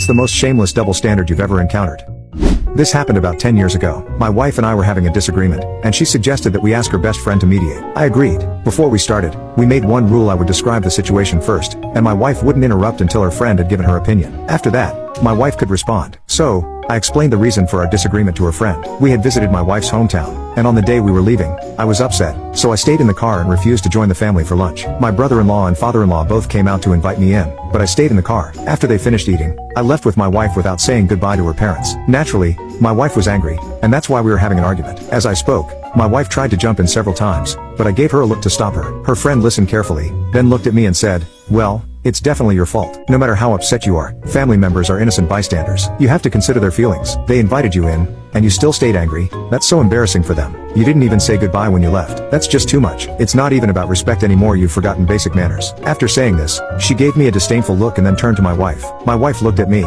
It's the most shameless double standard you've ever encountered. This happened about 10 years ago. My wife and I were having a disagreement, and she suggested that we ask her best friend to mediate. I agreed. Before we started, we made one rule: I would describe the situation first, and my wife wouldn't interrupt until her friend had given her opinion. After that, my wife could respond. So, I explained the reason for our disagreement to her friend. We had visited my wife's hometown, and on the day we were leaving, I was upset, so I stayed in the car and refused to join the family for lunch. My brother-in-law and father-in-law both came out to invite me in, but I stayed in the car. After they finished eating, I left with my wife without saying goodbye to her parents. Naturally, my wife was angry, and that's why we were having an argument. As I spoke, my wife tried to jump in several times, but I gave her a look to stop her. Her friend listened carefully, then looked at me and said, "Well, it's definitely your fault. No matter how upset you are, family members are innocent bystanders. You have to consider their feelings. They invited you in, and you still stayed angry. That's so embarrassing for them. You didn't even say goodbye when you left. That's just too much. It's not even about respect anymore. You've forgotten basic manners." After saying this, she gave me a disdainful look and then turned to my wife. My wife looked at me,